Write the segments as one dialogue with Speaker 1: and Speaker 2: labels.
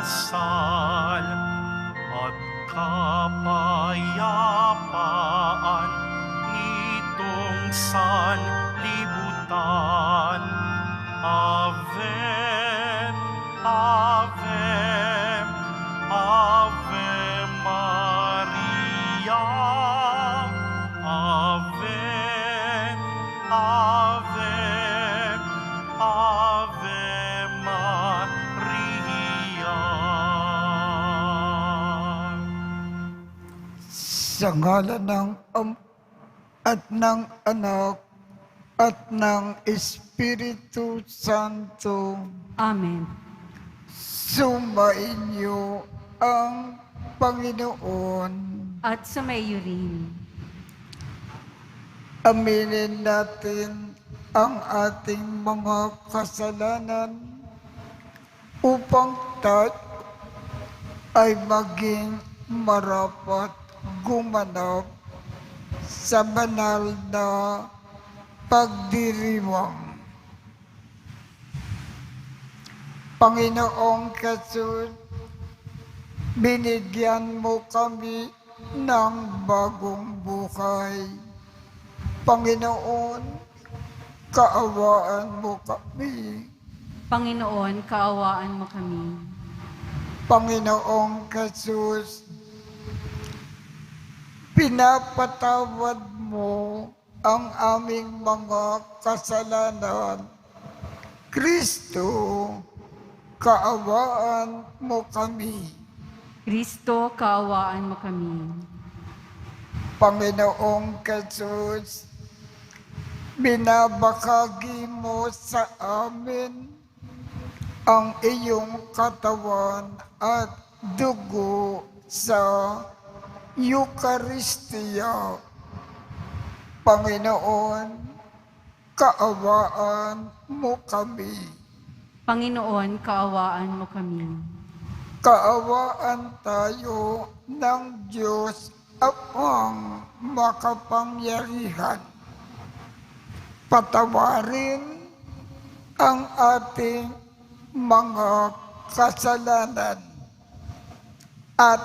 Speaker 1: dasal at kapayapaan nitong sanlibutan. Ave, Ave, Ave Maria. Ave, Ave, Ave Maria.
Speaker 2: Sa ngalan ng at ng Anak at ng Espiritu Santo.
Speaker 3: Amen.
Speaker 2: Sumainyo ang Panginoon.
Speaker 3: At sumayo rin.
Speaker 2: Aminin natin ang ating mga kasalanan upang tayo ay maging marapat gumanap sa banal na pagdiriwang. Panginoong Jesus, binigyan mo kami ng bagong buhay. Panginoon, kaawaan mo kami.
Speaker 3: Panginoon, kaawaan mo kami.
Speaker 2: Panginoong Jesus, pinapatawad mo ang aming mga kasalanan. Kristo, kaawaan mo kami.
Speaker 3: Kristo, kaawaan mo kami.
Speaker 2: Panginoong Jesus, binabakagi mo sa amin ang iyong katawan at dugo sa Eucharistia. Panginoon, kaawaan mo kami.
Speaker 3: Panginoon, kaawaan mo kami.
Speaker 2: Kaawaan tayo ng Diyos Amang makapangyarihan. Patawarin ang ating mga kasalanan at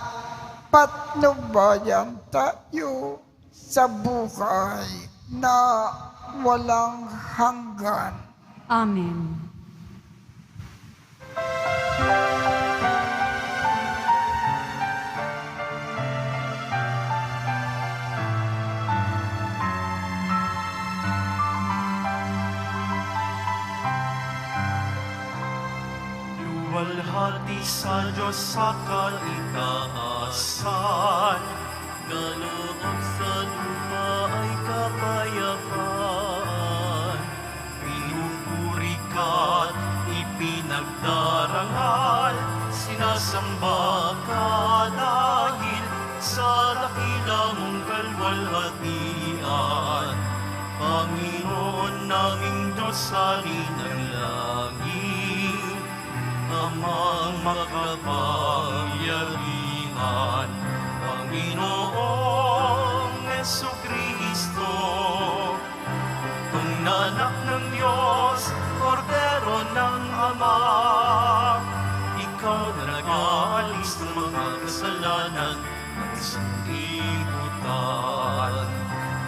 Speaker 2: patnubayan tayo sa buhay na walang hanggan.
Speaker 3: Amen.
Speaker 1: Luwalhati sa Diyos sa kaitaasan, galoob sa lupa ay kapayapaan. Pinupuri ka't ipinagdarangal, sinasamba ka dahil sa dakila mong kalwalhatian. Panginoon naming Diyos, Hari ng langit, Amang makapangyarihan, Panginoong Jesucristo, ang anak ng Diyos, Kordero ng Ama. Ikaw na nag-aalis ng mga kasalanan at sanlibutan.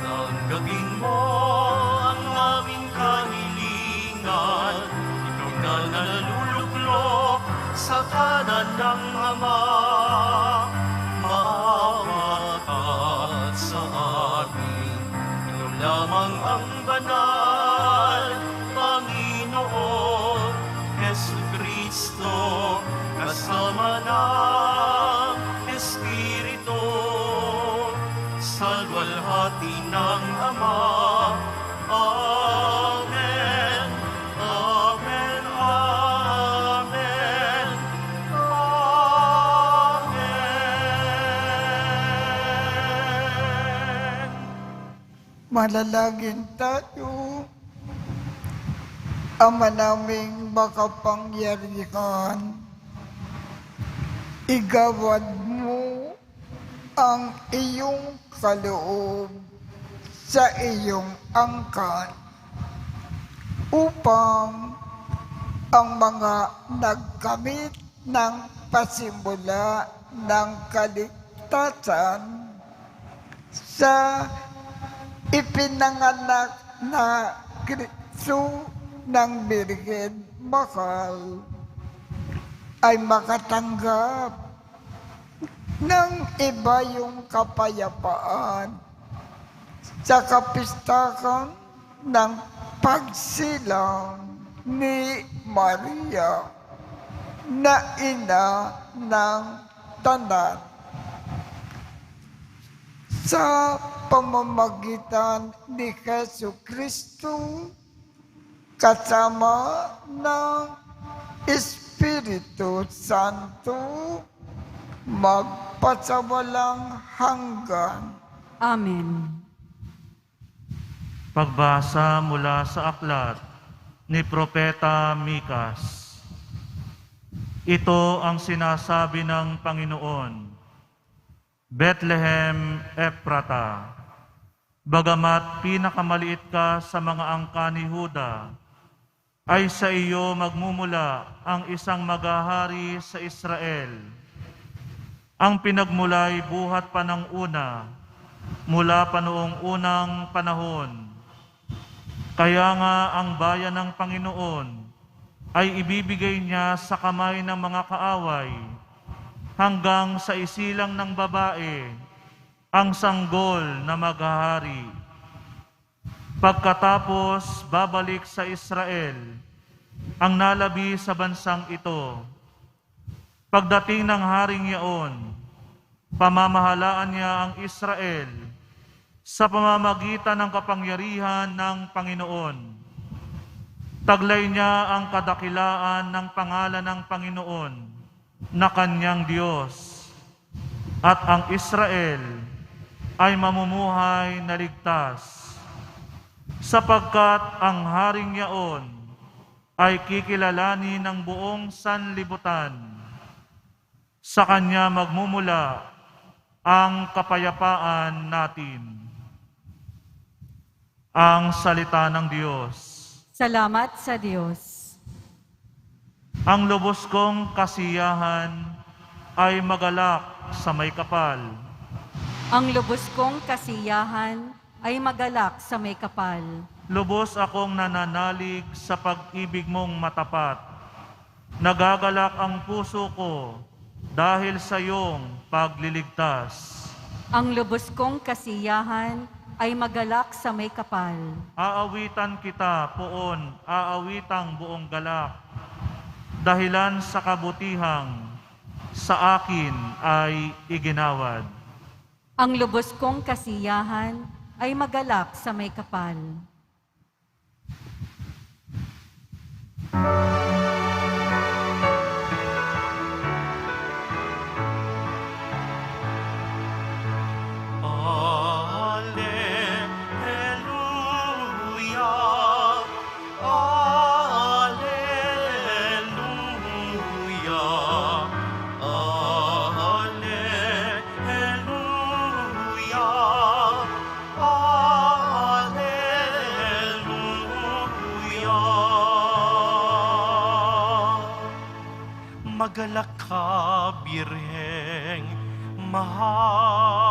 Speaker 1: Tanggapin mo ang aming kahilingan, ikaw na naluluklok sa kanan ng Ama. Maawa ka sa amin, ikaw lamang ang banal, Panginoon Jesucristo, kasama ng Espiritu, sa luwalhati ng Ama. Amen. Amen. Amen. Amen.
Speaker 2: Manalangin tayo. Ama naming makapangyarihan, igawad mo ang iyong kaloob sa iyong angkan upang ang mga nagkamit ng pasimula ng kaligtasan sa ipinanganak na Kristo ng Birhen Mahal ay makatanggap ng iba yung kapayapaan sa kapistahan ng pagsilang ni Maria na ina ng tanan. Sa pamamagitan ni Jesu Kristo kasama ng Espiritu Santo magpasawalang hanggan.
Speaker 3: Amen.
Speaker 1: Pagbasa mula sa aklat ni Propeta Mikas. Ito ang sinasabi ng Panginoon, Bethlehem Ephrata, bagamat pinakamaliit ka sa mga angka ni Huda, ay sa iyo magmumula ang isang maghahari sa Israel. Ang pinagmulay buhat pa ng una, mula pa noong unang panahon. Kaya nga ang bayan ng Panginoon ay ibibigay niya sa kamay ng mga kaaway hanggang sa isilang ng babae ang sanggol na maghahari. Pagkatapos babalik sa Israel ang nalabi sa bansang ito. Pagdating ng haring yaon, pamamahalaan niya ang Israel sa pamamagitan ng kapangyarihan ng Panginoon. Taglay niya ang kadakilaan ng pangalan ng Panginoon na kanyang Diyos, at ang Israel ay mamumuhay na ligtas, sapagkat ang haring yaon ay kikilalanin ng buong sanlibutan. Sa kanya magmumula ang kapayapaan natin. Ang salita ng Diyos.
Speaker 3: Salamat sa Diyos.
Speaker 1: Ang lubos kong kasiyahan ay magalak sa may kapal.
Speaker 3: Ang lubos kong kasiyahan ay magalak sa may kapal.
Speaker 1: Lubos akong nananalig sa pag-ibig mong matapat. Nagagalak ang puso ko dahil sa iyong pagliligtas.
Speaker 3: Ang lubos kong kasiyahan ay magalak sa may kapal.
Speaker 1: Aawitan kita, poon, aawitang buong galak. Dahilan sa kabutihang sa akin ay iginawad.
Speaker 3: Ang lubos kong kasiyahan ay magalak sa may kapal.
Speaker 4: Magalak ka, Birheng Mahal.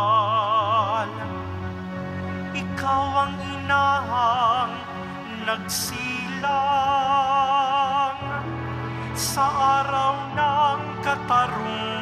Speaker 4: Ikaw ang inahang nagsilang sa araw ng katarungan.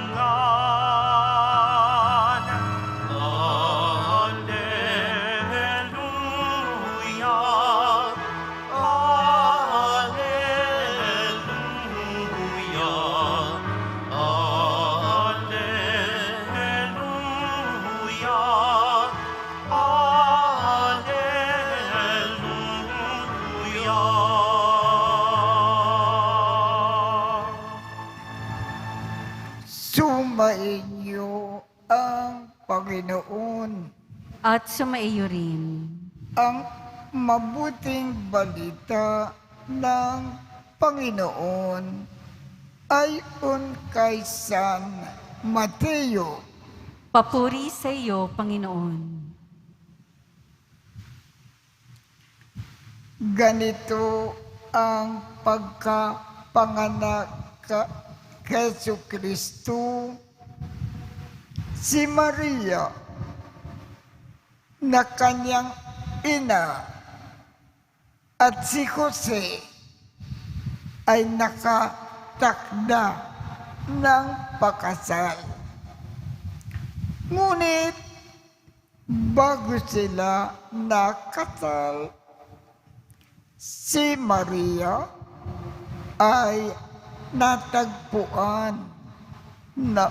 Speaker 2: Sumainyo ang Panginoon.
Speaker 3: At sumaiyo rin.
Speaker 2: Ang mabuting balita ng Panginoon ay kay San Mateo.
Speaker 3: Papuri sa iyo, Panginoon.
Speaker 2: Ganito ang pagkapanganak Hesu Kristo, si Maria na kanyang ina at si Jose ay nakatakda ng pakasal. Ngunit bago sila nakasal, si Maria ay natagpuan na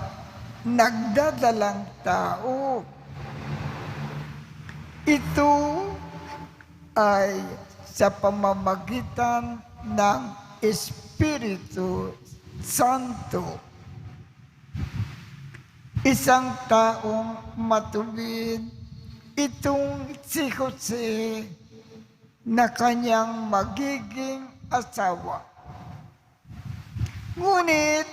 Speaker 2: nagdadalang tao. Ito ay sa pamamagitan ng Espiritu Santo. Isang taong matuwid itong si Jose na kanyang magiging asawa. Ngunit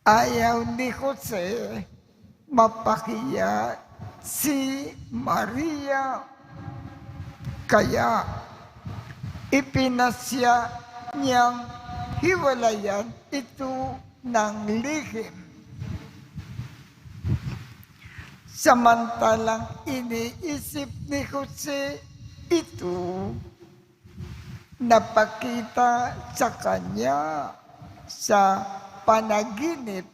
Speaker 2: ayaw ni Jose mapahiya si Maria. Kaya ipinasya niyang hiwalayan ito ng lihim. Samantalang iniisip ni Jose ito, napakita sa kanya sa panaginip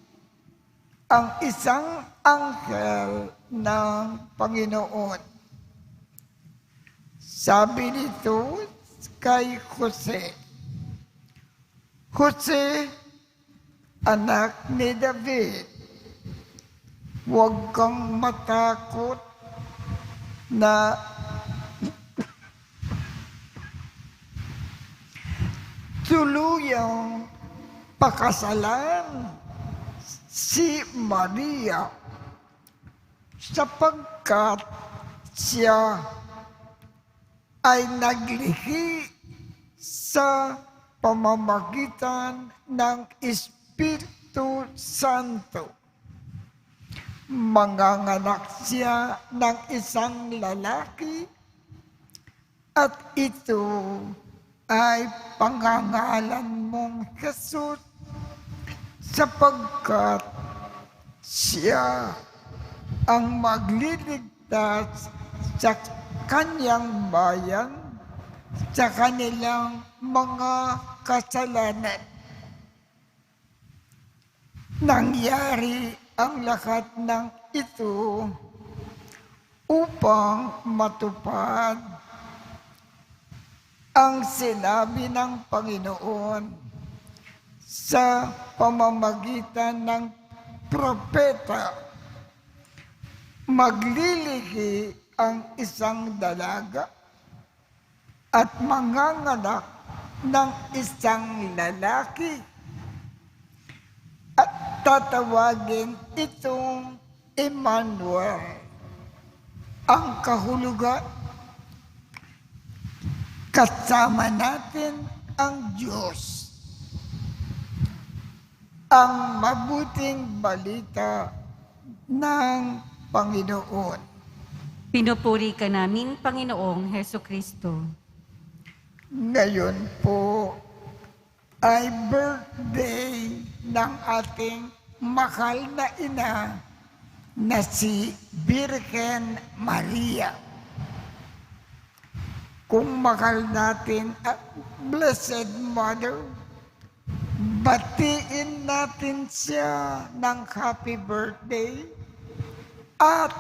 Speaker 2: ang isang anghel ng Panginoon. Sabi nito kay Jose, Jose, anak ni David, huwag kang matakot na tuluyang pakasalan si Maria sapagkat siya ay naglihi sa pamamagitan ng Espiritu Santo. Manganganak siya ng isang lalaki at ito ay pangangalan mong Jesus sapagkat siya ang magliligtas sa kanyang bayan sa kanilang mga kasalanan. Nangyari ang lahat ng ito upang matupad ang sinabi ng Panginoon sa pamamagitan ng propeta. Maglilihi ang isang dalaga at manganganak ng isang lalaki at tatawagin itong Emmanuel. Ang kahulugan, kasama natin ang Diyos. Ang mabuting balita ng Panginoon.
Speaker 3: Pinupuri ka namin, Panginoong Heso Kristo.
Speaker 2: Ngayon po ay birthday ng ating mahal na ina na si Birhen Maria. Kung mahal natin ang Blessed Mother, batiin natin siya ng happy birthday at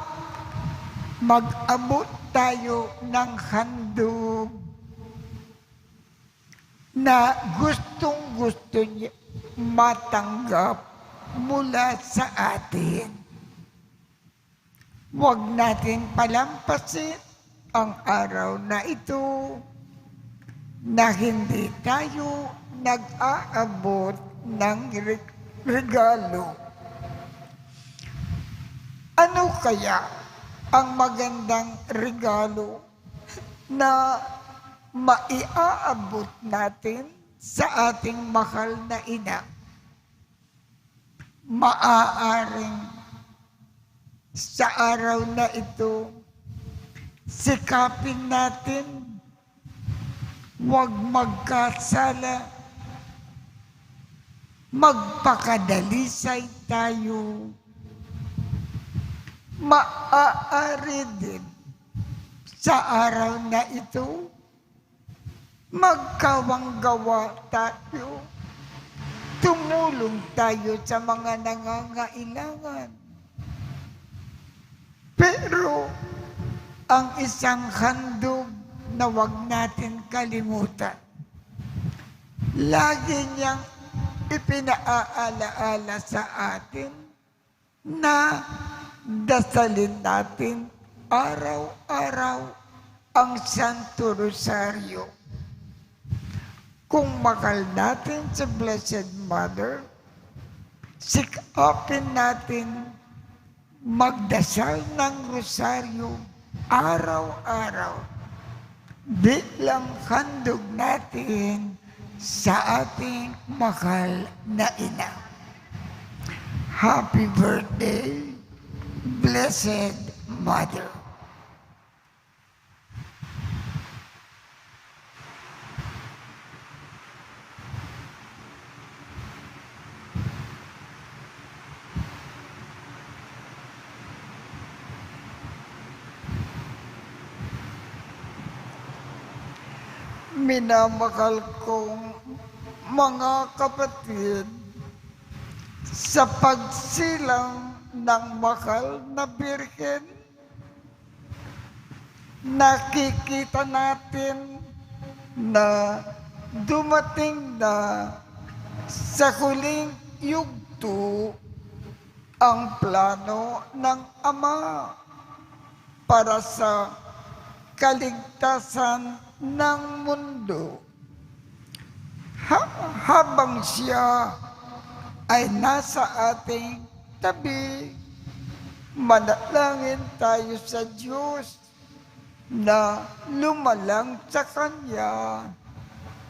Speaker 2: mag-abot tayo ng handog na gustong-gusto niya matanggap mula sa atin. Huwag natin palampasin ang araw na ito na hindi tayo nag-aabot ng regalo. Ano kaya ang magandang regalo na maiaabot natin sa ating mahal na ina? Maaaring sa araw na ito, sikapin natin huwag magkasala magpakadalisay tayo. Maaari din sa araw na ito, magkawanggawa tayo. Tumulong tayo sa mga nangangailangan. Pero ang isang handog na huwag natin kalimutan, lagi niyang ipinaaalaala sa atin na dasalin natin araw-araw ang Santo Rosario. Kung mahal natin sa Blessed Mother, sikapin natin magdasal ng Rosario araw-araw bilang handog natin sa ating mahal na ina. Happy birthday, Blessed Mother. Minamahal kong mga kapatid, sa pagsilang ng mahal na Birhen, nakikita natin na dumating na sa huling yugto ang plano ng Ama para sa kaligtasan ng mundo. Habang siya ay nasa ating tabi, manalangin tayo sa Diyos na lumalang sa Kanya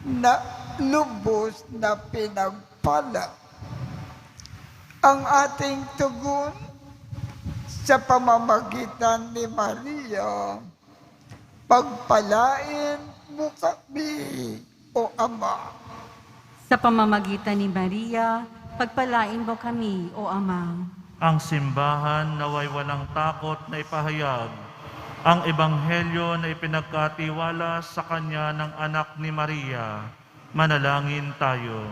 Speaker 2: na lubos na pinagpala. Ang ating tugon sa pamamagitan ni Maria, pagpalain mo kami, O Ama.
Speaker 3: Sa pamamagitan ni Maria, pagpalain mo kami, O Ama.
Speaker 1: Ang simbahan naway walang takot na ipahayag ang ebanghelyo na ipinagkatiwala sa kanya ng anak ni Maria. Manalangin tayo.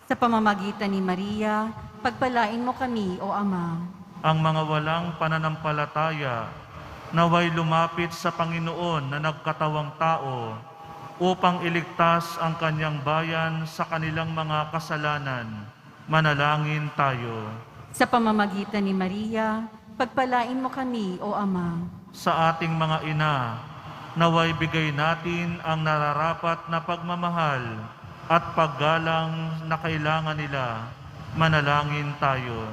Speaker 3: Sa pamamagitan ni Maria, pagpalain mo kami, O Ama.
Speaker 1: Ang mga walang pananampalataya naway lumapit sa Panginoon na nagkatawang tao upang iligtas ang kanyang bayan sa kanilang mga kasalanan. Manalangin tayo.
Speaker 3: Sa pamamagitan ni Maria, pagpalain mo kami, O Ama.
Speaker 1: Sa ating mga ina, naway bigay natin ang nararapat na pagmamahal at paggalang na kailangan nila. Manalangin tayo.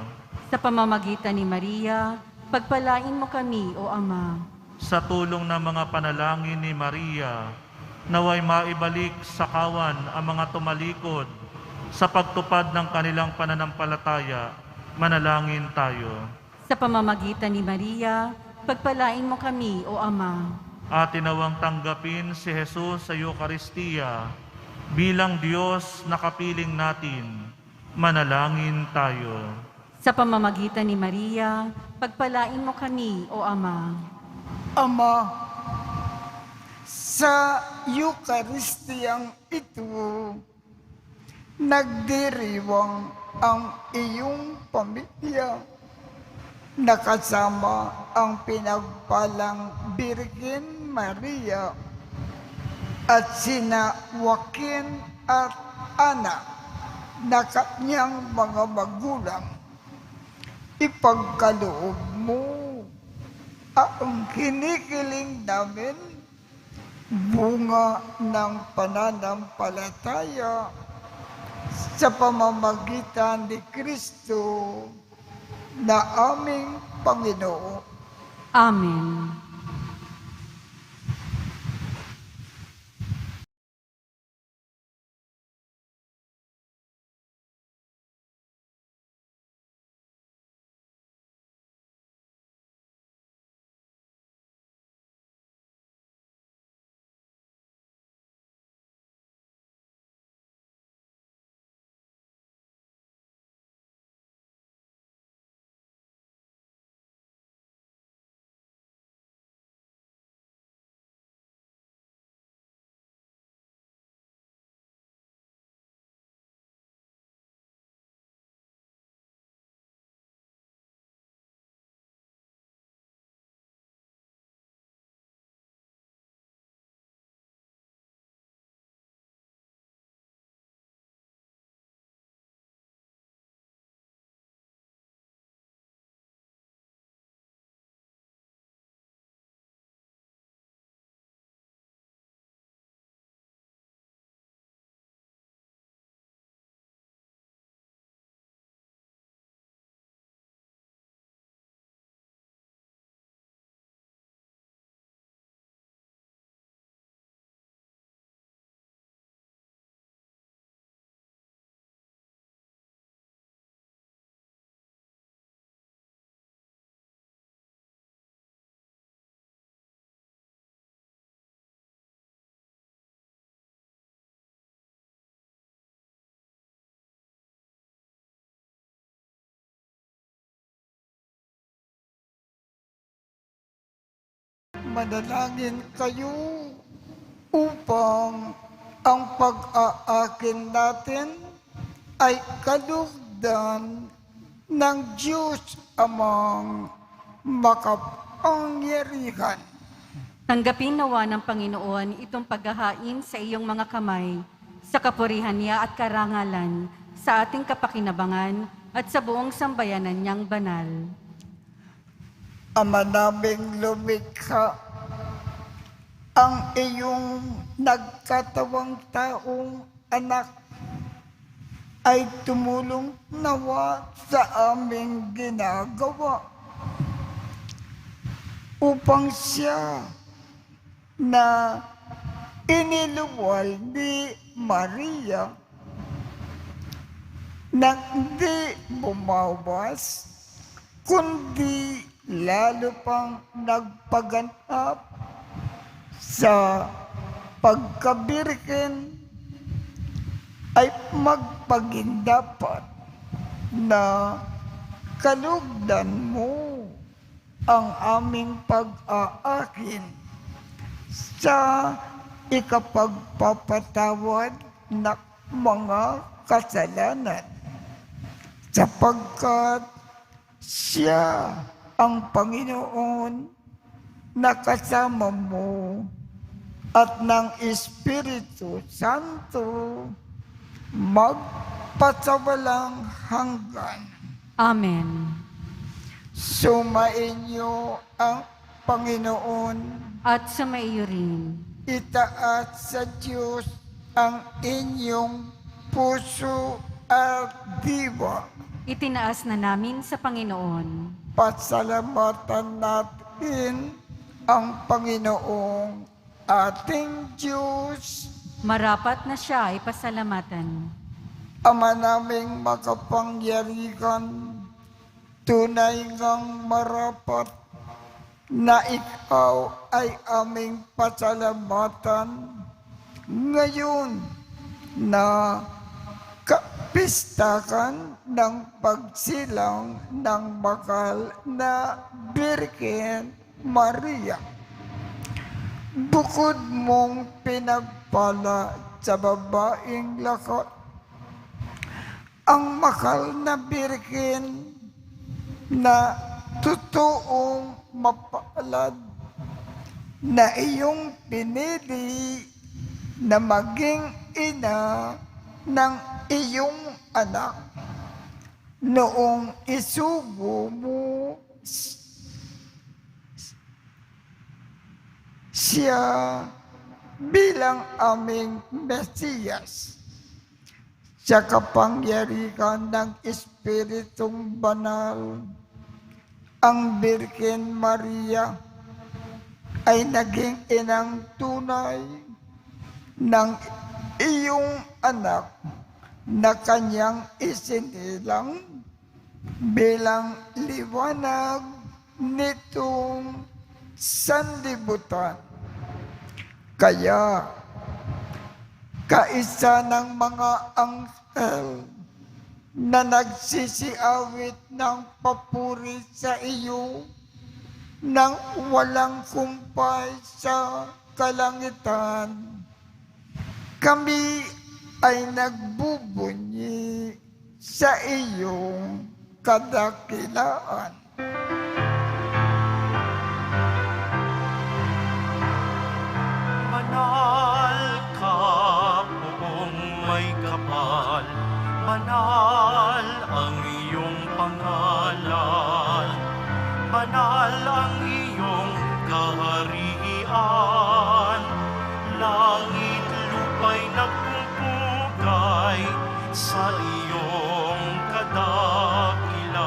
Speaker 3: Sa pamamagitan ni Maria, pagpalain mo kami, O Ama.
Speaker 1: Sa tulong ng mga panalangin ni Maria, naway maibalik sa kawan ang mga tumalikod sa pagtupad ng kanilang pananampalataya. Manalangin tayo.
Speaker 3: Sa pamamagitan ni Maria, pagpalain mo kami, O Ama.
Speaker 1: Atin nawang tanggapin si Jesus sa Eucharistia bilang Diyos na kapiling natin. Manalangin tayo.
Speaker 3: Sa pamamagitan ni Maria, pagpalain mo kami, O Ama.
Speaker 2: Ama, sa Eucharistiyang ito, nagdiriwang ang iyong pamilya, nakasama ang pinagpalang Birhen Maria at sina Joaquin at Ana na kanyang mga magulang. Ipagkaloob mo ang kinikiling namin, bunga ng pananampalataya sa pamamagitan ni Kristo na aming Panginoon.
Speaker 3: Amen.
Speaker 2: manalangin kayo upang ang pag-aakin natin ay kalugdan ng Diyos Amang makapangyarihan.
Speaker 3: Tanggapin nawa ng Panginoon itong paghahain sa iyong mga kamay, sa kapurihan niya at karangalan, sa ating kapakinabangan at sa buong sambayanan niyang banal.
Speaker 2: Ama naming lumikha, ang iyong nagkatawang taong anak ay tumulong nawa sa aming ginagawa upang siya na iniluwal ni Maria na hindi bumawas, kundi lalo pang nagpaganap sa pagkabirken ay magpagindapat na kalugdan mo ang aming pag-aakin sa ikapagpapatawad ng mga kasalanan, sapagkat siya ang Panginoon na kasama mo at ng Espiritu Santo magpasawalang hanggan.
Speaker 3: Amen.
Speaker 2: Sumainyo ang Panginoon,
Speaker 3: At sumaiyo rin.
Speaker 2: itaas sa Diyos ang inyong puso at diwa.
Speaker 3: Itinaas na namin sa Panginoon.
Speaker 2: Pasalamatan natin ang Panginoong ating Diyos.
Speaker 3: Marapat na siya ay pasalamatan.
Speaker 2: Ama naming makapangyarihan, tunay ngang marapat na ikaw ay aming pasalamatan ngayon na kapistakan ng pagsilang ng mahal na Birhen Maria. Bukod mong pinagpala sa babaeng lahat ang mahal na Birhen na totoong mapalad na iyong pinili na maging ina ng iyong anak noong isugo mo siya bilang aming Mesiyas sa kapangyarihan ng Espiritong Banal. Ang Birhen Maria ay naging inang tunay ng iyong anak na kanyang isinilang bilang liwanag nitong sanlibutan. Kaya, kaisa ng mga anghel na nagsisiawit ng papuri sa iyo nang walang kumpay sa kalangitan, kami ay nagbubunyi sa iyong kadakilaan.
Speaker 4: Banal ka, poong may kapal, banal ang iyong pangalan, banal ang iyong kaharian, langit lupa'y nagpupugay sa iyong kadakilaan,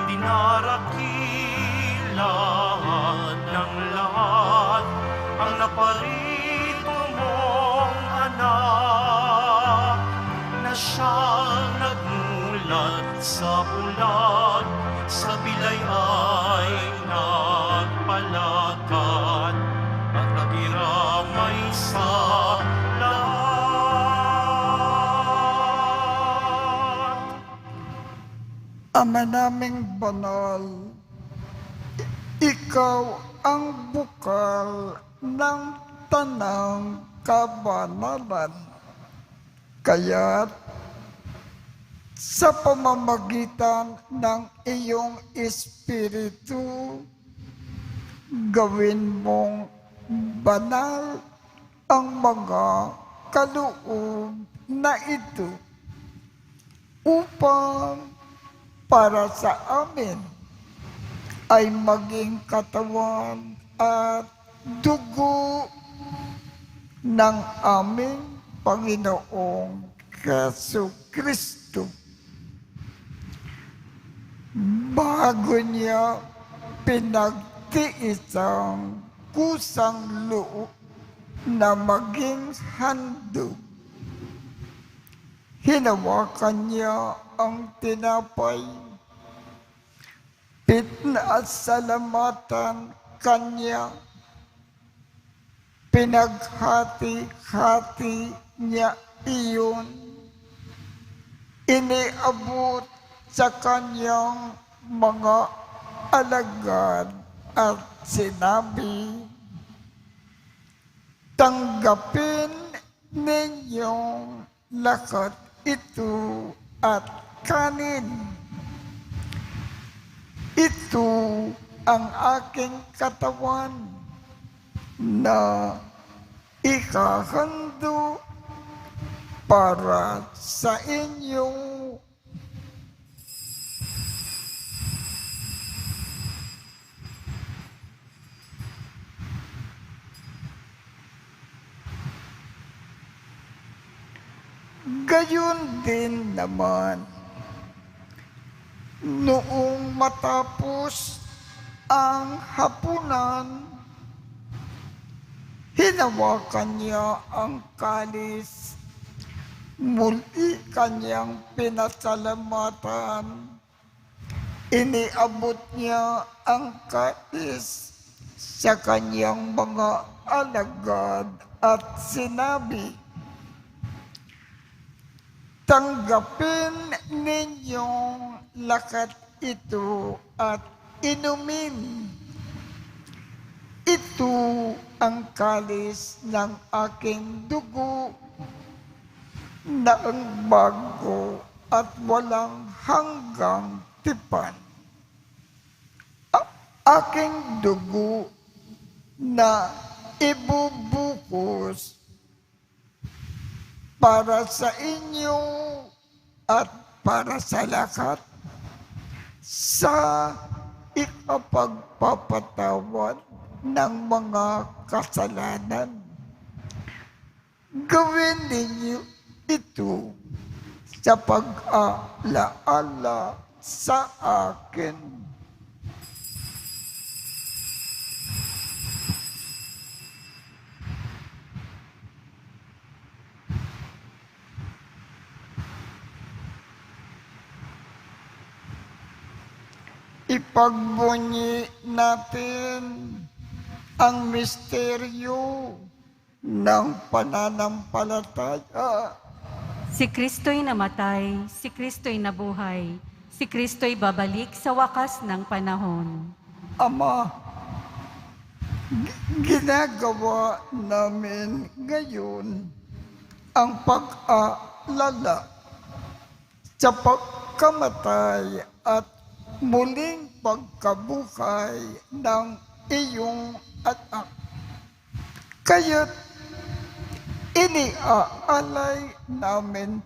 Speaker 4: dinarakilan ng lahat ang naparito mong anak na siyang nagmulat sa ulan, sa bilay ay nagpalakad at nagiramay sa lahat.
Speaker 2: Ama naming banal, ikaw ang bukal ng tanang kabanalan. Kaya't sa pamamagitan ng iyong Espiritu, gawin mong banal ang mga kaloob na ito upang para sa amin ay maging katawan at dugo ng aming Panginoong Jesucristo. Bago niya pinagtiisang kusang loob na maging handog, hinawakan niya ang tinapay, pinasalamatan kanya, pinaghati-hati niya iyon, iniabot sa kanyang mga alagad at sinabi, tanggapin ninyong lahat ito at kanin. Ito ang aking katawan na ikahando para sa inyo. Gayon din naman, noong matapos ang hapunan, hinawakan niya ang kalis, muli kanyang pinasalamatan, iniabot niya ang kalis sa kanyang mga alagad at sinabi, tanggapin ninyong lahat ito at inumin. Ito ang kalis ng aking dugo na ang bago at walang hanggang tipan. Aking dugo na ibubukos para sa inyo at para sa lahat sa ikapagpapatawad ng mga kasalanan. Gawin ninyo ito sa pag-alaala sa akin. Ipagbunyi natin ang misteryo ng pananampalataya.
Speaker 3: Si Kristo'y namatay, si Kristo'y nabuhay, si Kristo'y babalik sa wakas ng panahon.
Speaker 2: Ama, ginagawa namin ngayon ang pag-aalala sa pagkamatay at muling pagkabuhay ng iyong anak. Kaya't iniaalay namin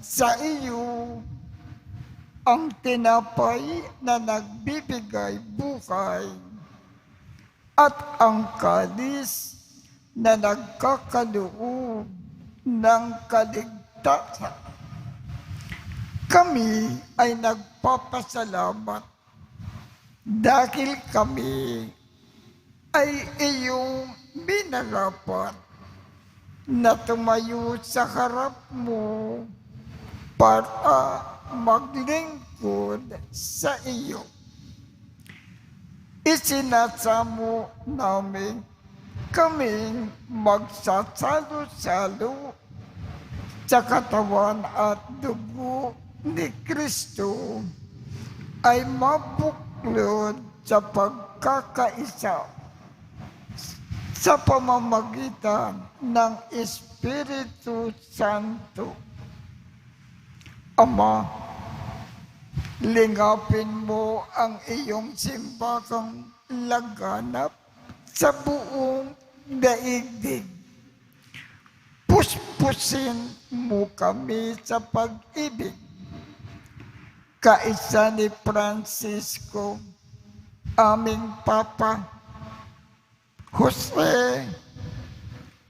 Speaker 2: sa iyo ang tinapay na nagbibigay buhay at ang kalis na nagkakaloob ng kaligtasan. Kami ay nagpapasalamat dahil kami ay iyong binarapat na tumayo sa harap mo para maglingkod sa iyo. Isinasamo namin kaming magsasalo-salo sa katawan at dugo ni Kristo ay mabuklod sa pagkakaisa sa pamamagitan ng Espiritu Santo. Ama, lingapin mo ang iyong simbakang laganap sa buong daigdig. Puspusin mo kami sa pag-ibig. Kaisa ni Francisco, aming Papa, Jose,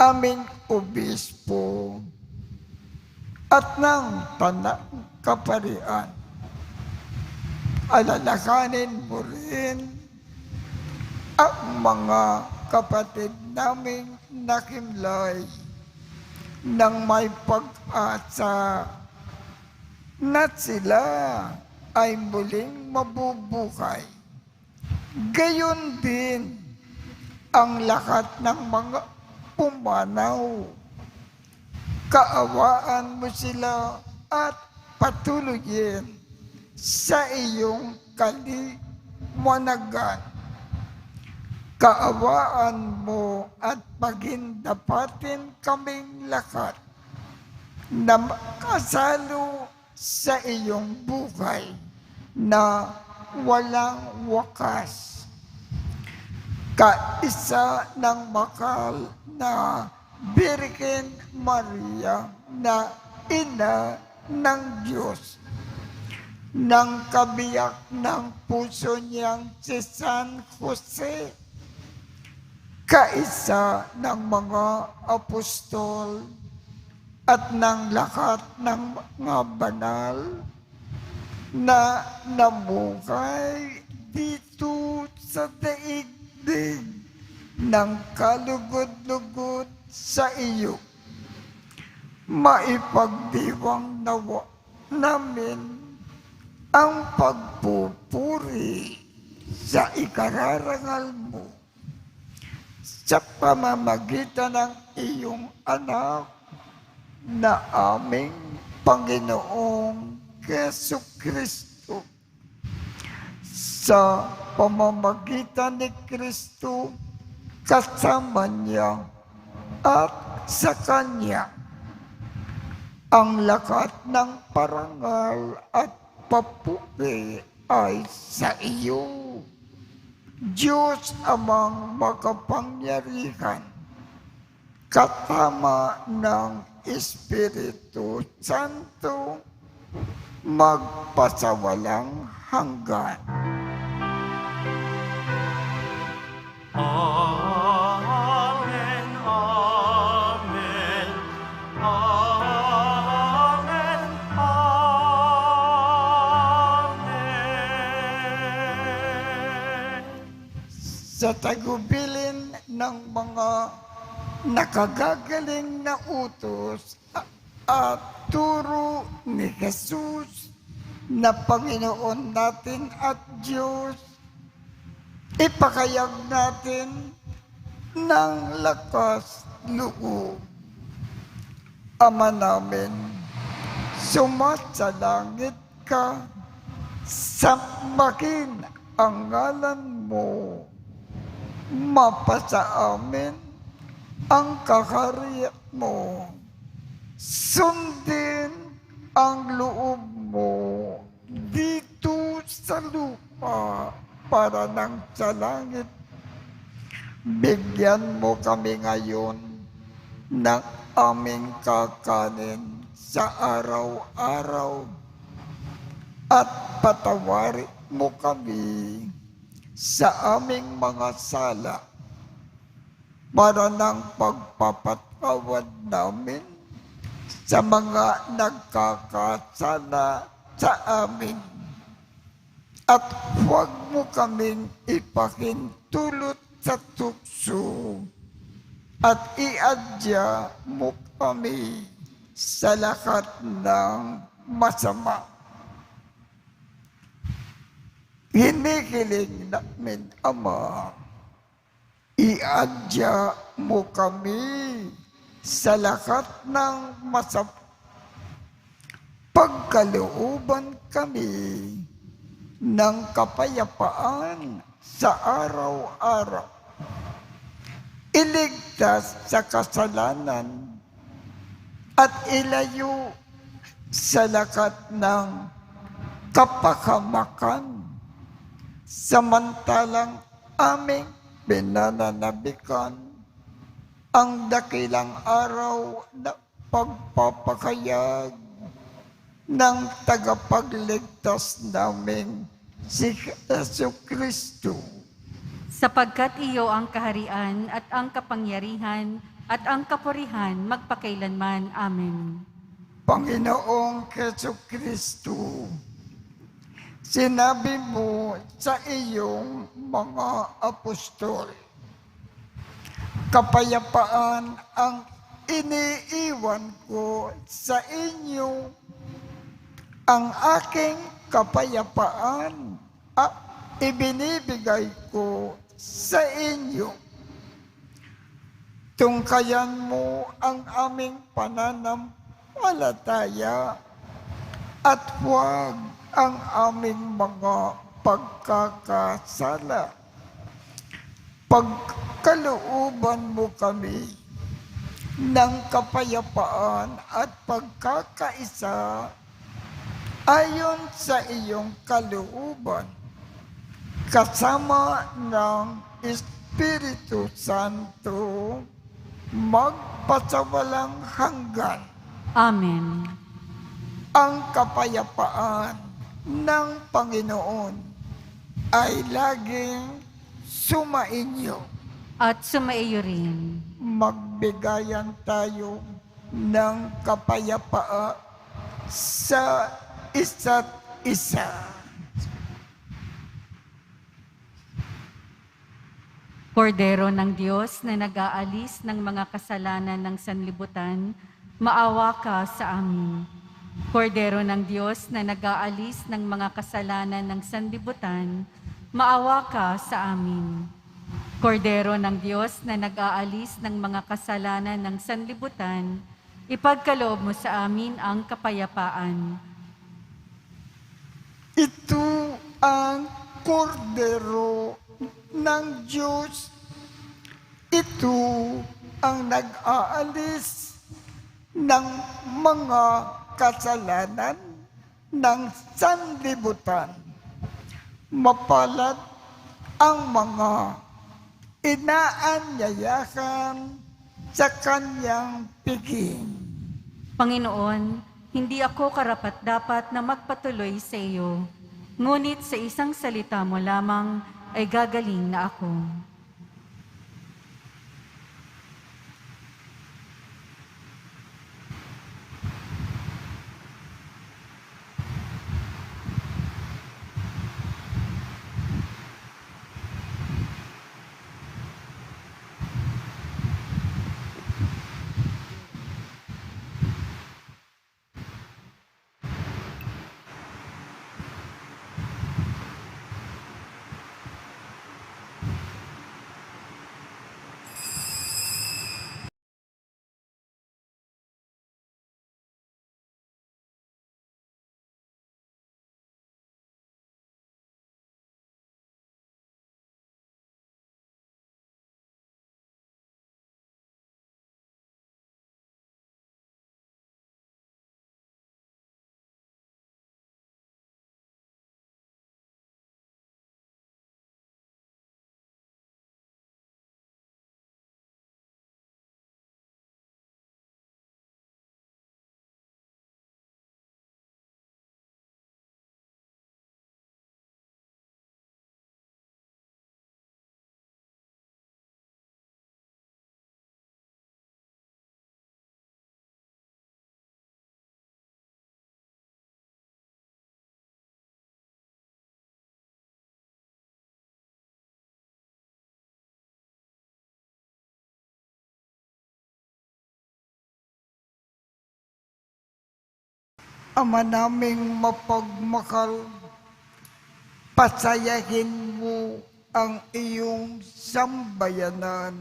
Speaker 2: aming Obispo, at ng Tanang Kaparian. Alalakanin mo rin ang mga kapatid naming nakimlay nang may pag-asa na sila ay muling mabubuhay. Gayon din ang lahat ng mga pumanaw. Kaawaan mo sila at patuloyin sa iyong kalimanagan. Kaawaan mo at pagindapatin kaming lahat na makasalo sa iyong buhay na walang wakas. Kaisa ng makal na Birhen Maria na ina ng Diyos, ng kabiyak ng puso niyang si San Jose, kaisa ng mga apostol at ng lahat ng mga banal na namuhay dito sa daigdig ng kalugod-lugod sa iyo. Maipagdiwang nawa namin ang pagpupuri sa ikararangal mo sa pamamagitan ng iyong anak na aming Panginoong Jesucristo. Sa pamamagitan ni Kristo, kasama niya at sa Kanya, ang lahat ng parangal at papuri ay sa iyo, Diyos amang makapangyarihan, kasama ng Espiritu Santo, magpasawalang hanggan.
Speaker 4: Amen, amen, amen, amen.
Speaker 2: Sa tagubilin ng mga nakagagaling na utos at turo ni Jesus na Panginoon natin at Diyos, ipakayag natin ng lakas loob. Ama namin, sumasalangit ka, sambahin ang ngalan mo, mapasa amin ang kaharian mo, sundin ang loob mo dito sa lupa para nang sa langit. Bigyan mo kami ngayon ng aming kakanin sa araw-araw at patawarin mo kami sa aming mga sala para ng pagpapatawad namin sa mga nagkakasala sa amin. At huwag mo kaming ipahintulot sa tukso at iadya mo kami sa lahat ng masama. Hinihiling namin, Ama, iadya mo kami sa lahat ng masama. Pagkalooban kami ng kapayapaan sa araw-araw. iligtas sa kasalanan at ilayo sa lakat ng kapahamakan. Samantalang aming pinananabikan ang dakilang araw na pagpapakayag ng tagapagligtas naming si Jesucristo.
Speaker 3: Sapagkat iyo ang kaharian at ang kapangyarihan at ang kapurihan magpakailanman. Amen.
Speaker 2: Panginoong Jesucristo, sinabi mo sa iyong mga apostol, kapayapaan ang iniiwan ko sa inyo, ang aking kapayapaan ibinibigay ko sa inyo. Tungkayan mo ang aming pananampalataya at huwag ang aming mga pagkakasala. Pagkalooban mo kami ng kapayapaan at pagkakaisa ayon sa iyong kalooban, kasama ng Espiritu Santo, magpasawalang hanggan.
Speaker 3: Amen.
Speaker 2: Ang kapayapaan ng Panginoon ay laging sumainyo.
Speaker 3: At sumaiyo rin.
Speaker 2: Magbigayan tayo ng kapayapaan sa isa't isa.
Speaker 3: Kordero ng Diyos na nag-aalis ng mga kasalanan ng sanlibutan, maawa ka sa amin. Kordero ng Diyos na nag-aalis ng mga kasalanan ng sanlibutan, maawa ka sa amin. Kordero ng Diyos na nag-aalis ng mga kasalanan ng sanlibutan, ipagkaloob mo sa amin ang kapayapaan.
Speaker 2: Ito ang kordero ng Diyos. Ito ang nag-aalis ng mga kasalanan ng sanlibutan. Mapalad ang mga inaanyayahan sa kanyang piging.
Speaker 3: Panginoon, hindi ako karapat-dapat na magpatuloy sa iyo, ngunit sa isang salita mo lamang ay gagaling na ako.
Speaker 2: Ama naming mapagmahal, pasayahin mo ang iyong sambayanan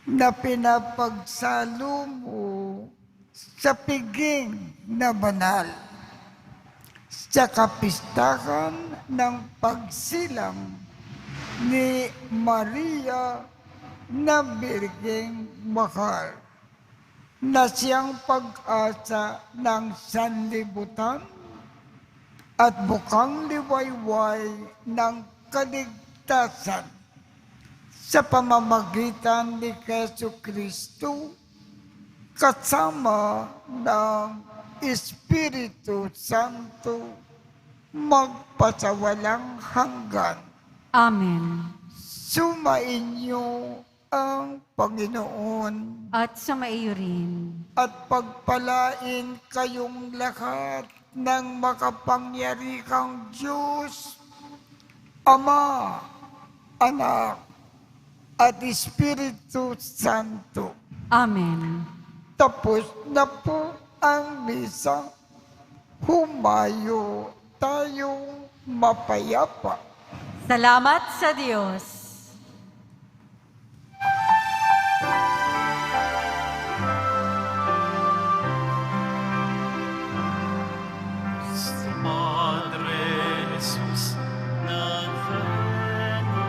Speaker 2: na pinapagsalo mo sa piging na banal sa kapistahan ng pagsilang ni Maria na Birgeng Mahal, na siyang pag-asa ng sanlibutan at bukang liwayway ng kaligtasan sa pamamagitan ni Jesu Kristo kasama ng Espiritu Santo magpasawalang hanggan.
Speaker 3: Amen.
Speaker 2: Sumainyo ang Panginoon
Speaker 3: At sumaiyo rin.
Speaker 2: at pagpalain kayong lahat ng makapangyarihang Diyos, Ama, Anak, at Espiritu Santo.
Speaker 3: Amen.
Speaker 2: Tapos na po ang misa. Humayo tayong mapayapa.
Speaker 3: Salamat sa Diyos.
Speaker 4: Padre Jesus Nazareno,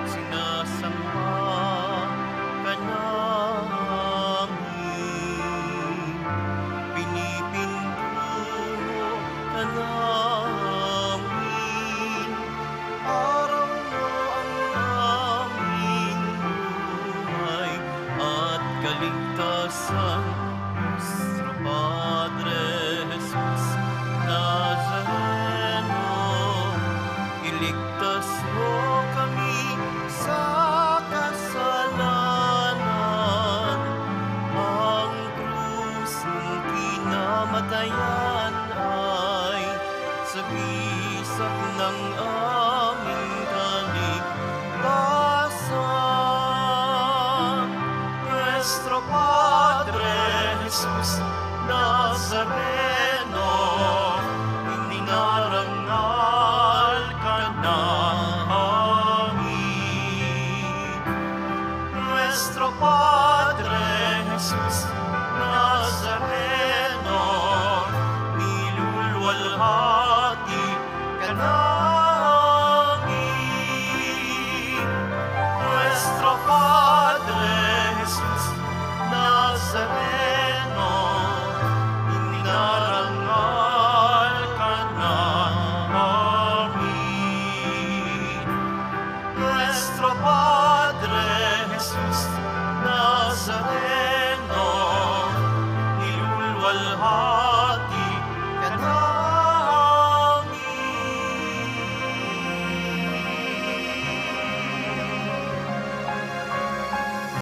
Speaker 4: sinasamba ka namin, pinipintuho ka namin, araw mo ang aming buhay at kaligtasan. Nuestro Padre Jesus Nazareno, iligtas mo kami sa kasalanan. Ang krus ng kinamatayan ay sagisag ng aming kaligtasan. Nuestro Padre Jesus Nazareno, iningarangal ka namin. Nuestro Padre Jesus Nazareno, nilulwalhati ka namin. Nuestro Padre Jesus Nazareno, inarangal ka namin. Nuestro Padre Jesus Nazareno, nilulwalhati